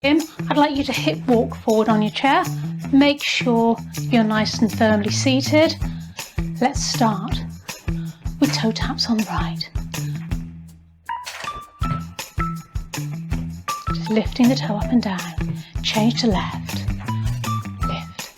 I'd like you to hip walk forward on your chair. Make sure you're nice and firmly seated. Let's start with toe taps on the right. Just lifting the toe up and down. Change to left. Lift.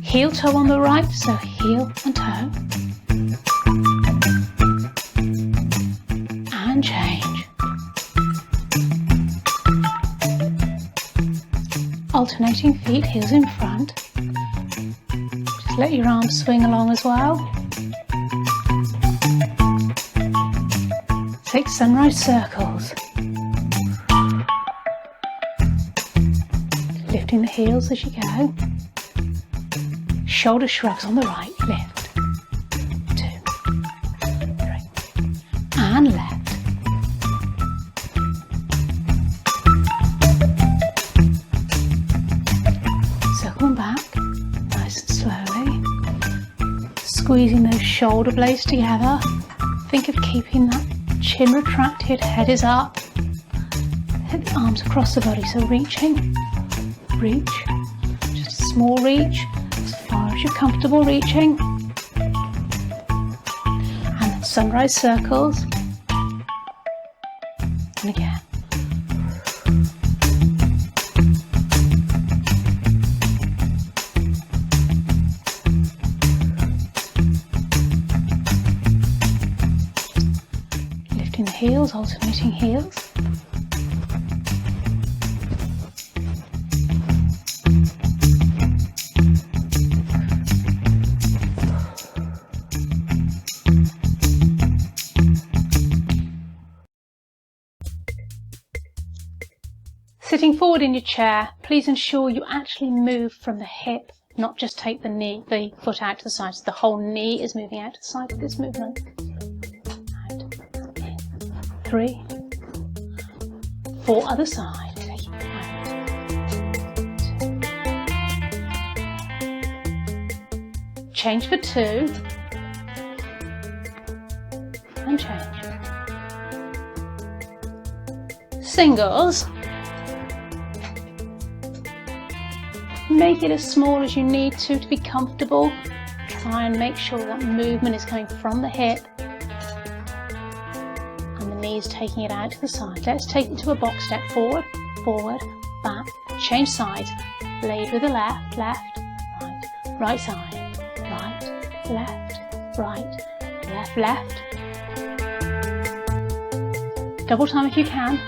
Heel toe on the right, so heel and toe. And change. Alternating feet, heels in front. Just let your arms swing along as well. Take sunrise circles. Lifting the heels as you go. Shoulder shrugs on the right. Lift. 2, 3. And left. Circling back, nice and slowly. Squeezing those shoulder blades together. Think of keeping that chin retracted, head is up. Hit the arms across the body, so reaching. Reach. Just a small reach, as far as you're comfortable reaching. And sunrise circles. And again. Lifting the heels, alternating heels. Sitting forward in your chair, please ensure you actually move from the hip, not just take the foot out to the side. So the whole knee is moving out to the side with this movement. Out, in. 3, 4, other side. Take it out. 2. Change for 2. And change. Singles. Make it as small as you need to be comfortable. Try and make sure that movement is coming from the hip and the knees taking it out to the side. Let's take it to a box step. Forward, forward, back, change sides. Blade with the left, left, right, right side, right, left, right, left, left. Double time if you can.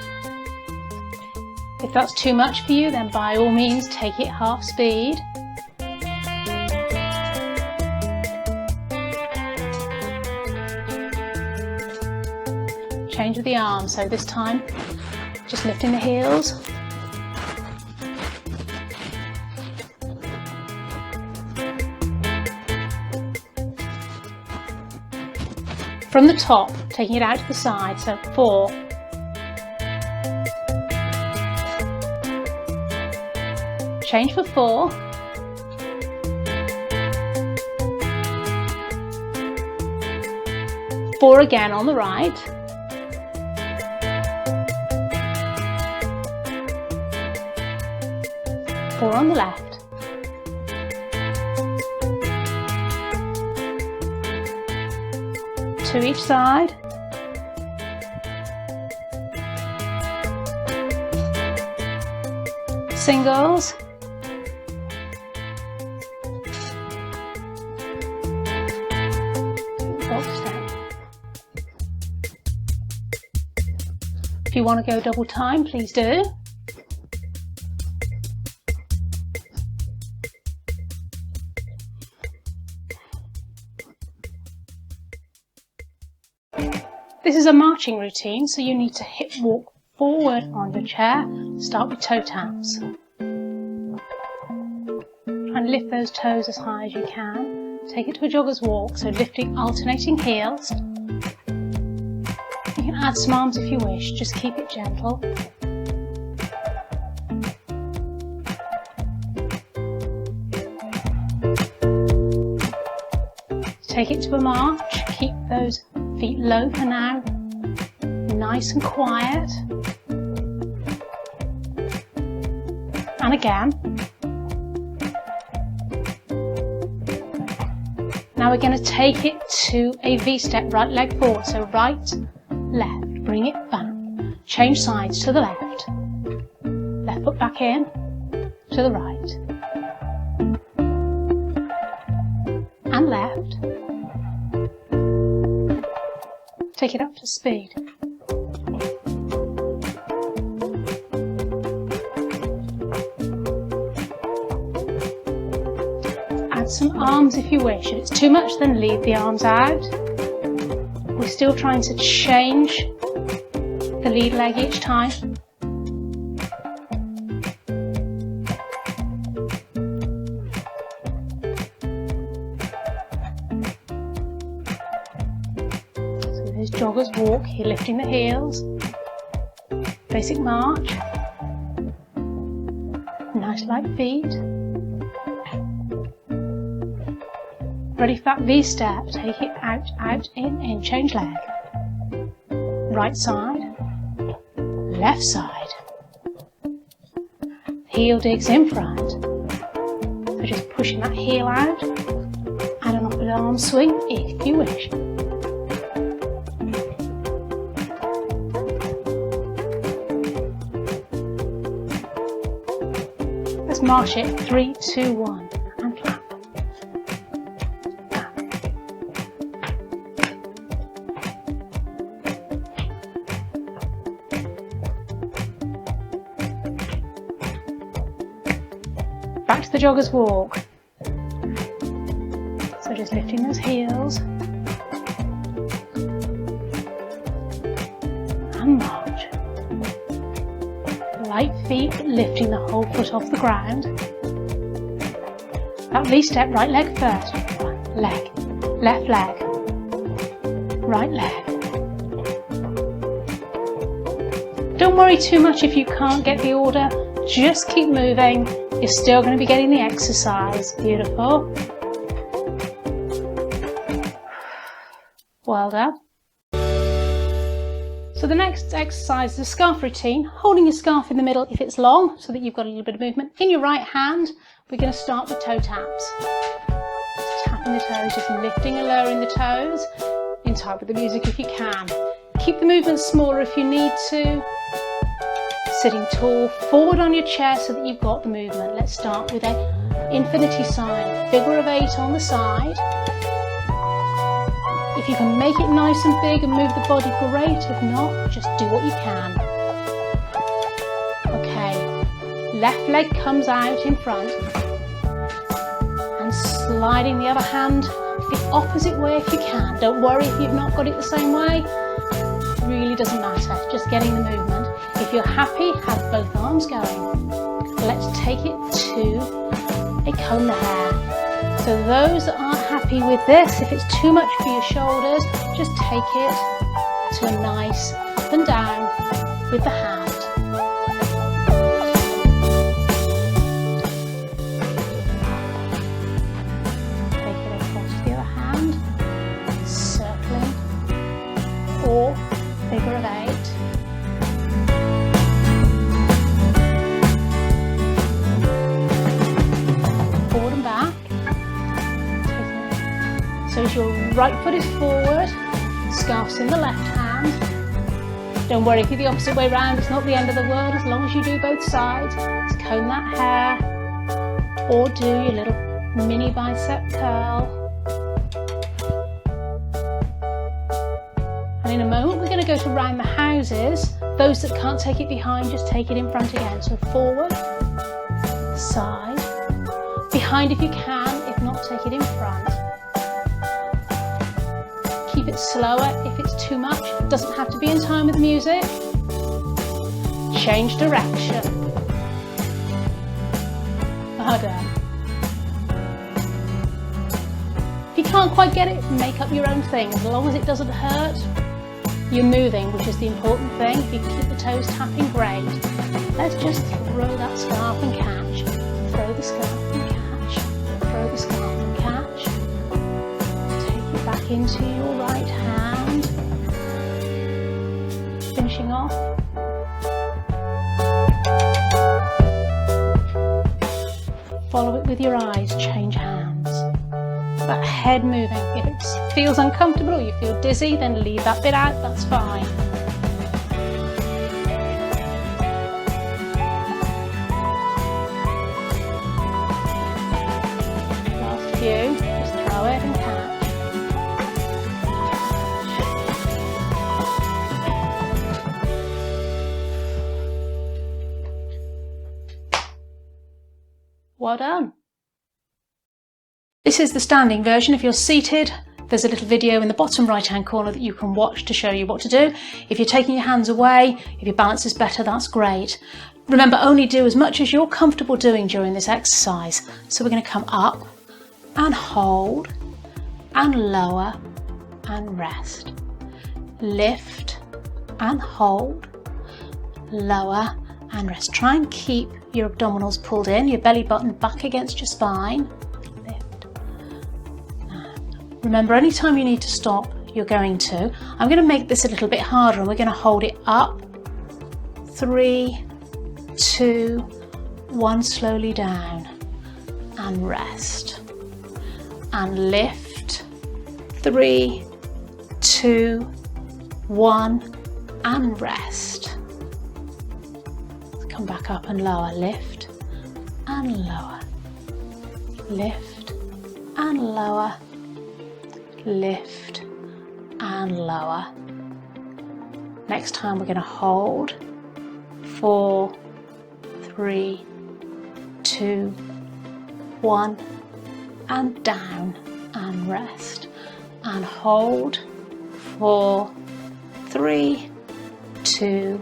If that's too much for you, then by all means take it half speed. Change with the arms, so this time just lifting the heels. From the top, taking it out to the side, so 4. Change for 4. Four again on the right. Four on the left. Two each side. Singles. If you want to go double time, please do. This is a marching routine, so you need to hip walk forward on your chair. Start with toe taps. Try and lift those toes as high as you can. Take it to a jogger's walk, so lifting, alternating heels. You can add some arms if you wish, just keep it gentle. Take it to a march, keep those feet low for now. nice and quiet. And again. Now we're going to take it to a V-step, right leg forward. So right, left, bring it back. Change sides to the left. Left foot back in, to the right. And left. Take it up to speed. Add some arms if you wish. If it's too much, then leave the arms out. We're still trying to change the lead leg each time. So there's jogger's walk, here lifting the heels. Basic march. Nice light feet. Ready for that V-step, take it out, out, in, change leg. Right side, left side. Heel digs in front. So just pushing that heel out, and an upward arm swing if you wish. Let's march it, 3, 2, 1, and clap. Back to the jogger's walk. So just lifting those heels. And march. Light feet, lifting the whole foot off the ground. That V-step, right leg first. Right leg, left leg, right leg. Don't worry too much if you can't get the order. Just keep moving. You're still going to be getting the exercise. Beautiful. Well done. So the next exercise is a scarf routine, holding your scarf in the middle if it's long, so that you've got a little bit of movement. In your right hand, we're going to start with toe taps. Just tapping the toes, just lifting and lowering the toes, in time with the music if you can. Keep the movement smaller if you need to. Sitting tall, forward on your chair so that you've got the movement. Let's start with an infinity sign, figure of 8 on the side. If you can make it nice and big and move the body, great. If not, just do what you can. Okay, left leg comes out in front and sliding the other hand the opposite way if you can. Don't worry if you've not got it the same way. It really doesn't matter, just getting the movement. If you're happy, have both arms going. Let's take it to a comb the hair. So those that aren't happy with this, if it's too much for your shoulders, just take it to a nice up and down with the hand. Take it across to the other hand, circling, or figure of 8. So as your right foot is forward, scarf's in the left hand. Don't worry if you're the opposite way round, it's not the end of the world as long as you do both sides. Just comb that hair, or do your little mini bicep curl. And in a moment we're going to go to round the houses. Those that can't take it behind, just take it in front again. So forward, side, behind if you can, if not take it in front. Keep it slower if it's too much. It doesn't have to be in time with music. Change direction. Well done. If you can't quite get it, make up your own thing. As long as it doesn't hurt, you're moving, which is the important thing. If you can keep the toes tapping, great. Let's just throw that scarf and catch. Throw the scarf and catch. Throw the scarf and catch. Back into your right hand, follow it with your eyes, change hands. That head moving. If it feels uncomfortable or you feel dizzy, then leave that bit out, that's fine. Last few, just throw it and catch. Well done. This is the standing version. If you're seated, there's a little video in the bottom right hand corner that you can watch to show you what to do. If you're taking your hands away, if your balance is better, that's great. Remember, only do as much as you're comfortable doing during this exercise. So we're going to come up and hold and lower and rest. Lift and hold, lower and rest. Try and keep your abdominals pulled in, your belly button back against your spine. Lift. Remember, anytime you need to stop, you're going to. I'm going to make this a little bit harder and we're going to hold it up. 3, 2, 1, slowly down and rest. And lift. 3, 2, 1 and rest. Come back up and lower, lift and lower, lift and lower, lift and lower. Next time we're going to hold. 4, 3, 2, 1 and down and rest and hold. 4, 3, 2,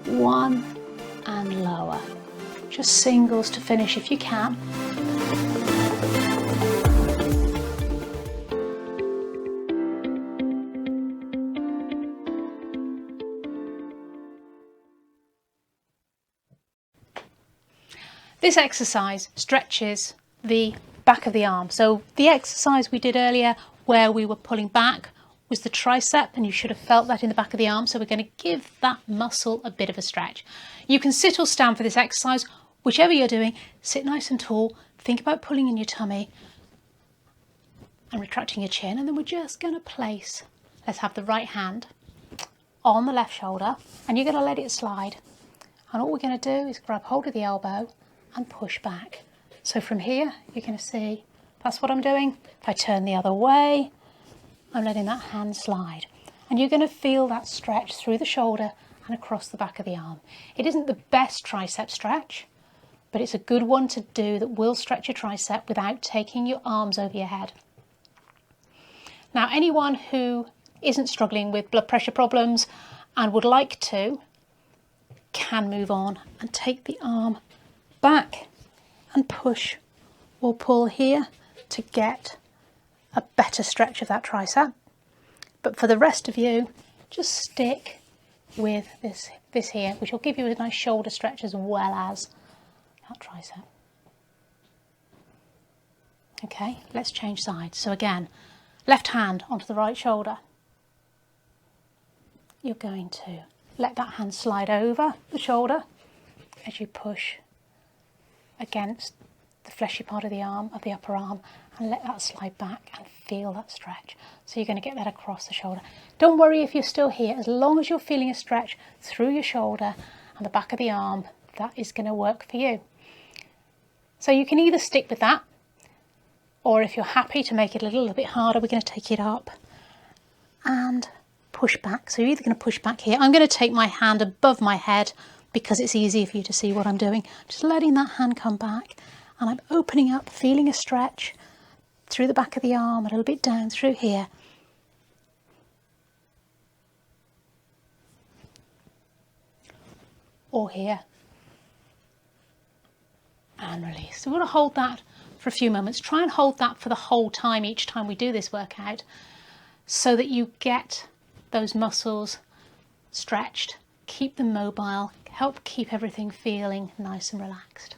1 and lower. Just singles to finish if you can. This exercise stretches the back of the arm. So the exercise we did earlier where we were pulling back was the tricep, and you should have felt that in the back of the arm. So we're going to give that muscle a bit of a stretch. You can sit or stand for this exercise, whichever you're doing. Sit nice and tall, think about pulling in your tummy and retracting your chin, and then we're just going to place, let's have the right hand on the left shoulder, and you're going to let it slide. And all we're going to do is grab hold of the elbow and push back. So from here, you're going to see, that's what I'm doing. If I turn the other way, I'm letting that hand slide. And you're going to feel that stretch through the shoulder and across the back of the arm. It isn't the best tricep stretch, but it's a good one to do that will stretch your tricep without taking your arms over your head. Now, anyone who isn't struggling with blood pressure problems and would like to, can move on and take the arm back and push or pull here to get a better stretch of that tricep. But for the rest of you, just stick with this here, which will give you a nice shoulder stretch as well as that tricep. Okay, let's change sides. So again, left hand onto the right shoulder. You're going to let that hand slide over the shoulder as you push against the fleshy part of the arm, of the upper arm, and let that slide back and feel that stretch. So you're going to get that across the shoulder. Don't worry if you're still here, as long as you're feeling a stretch through your shoulder and the back of the arm, that is going to work for you. So you can either stick with that, or if you're happy to make it a little bit harder, we're going to take it up and push back. So you're either going to push back here. I'm going to take my hand above my head because it's easy for you to see what I'm doing. Just letting that hand come back, and I'm opening up, feeling a stretch through the back of the arm, a little bit down through here. Or here. And release. So we're going to hold that for a few moments. Try and hold that for the whole time each time we do this workout, so that you get those muscles stretched, keep them mobile, help keep everything feeling nice and relaxed.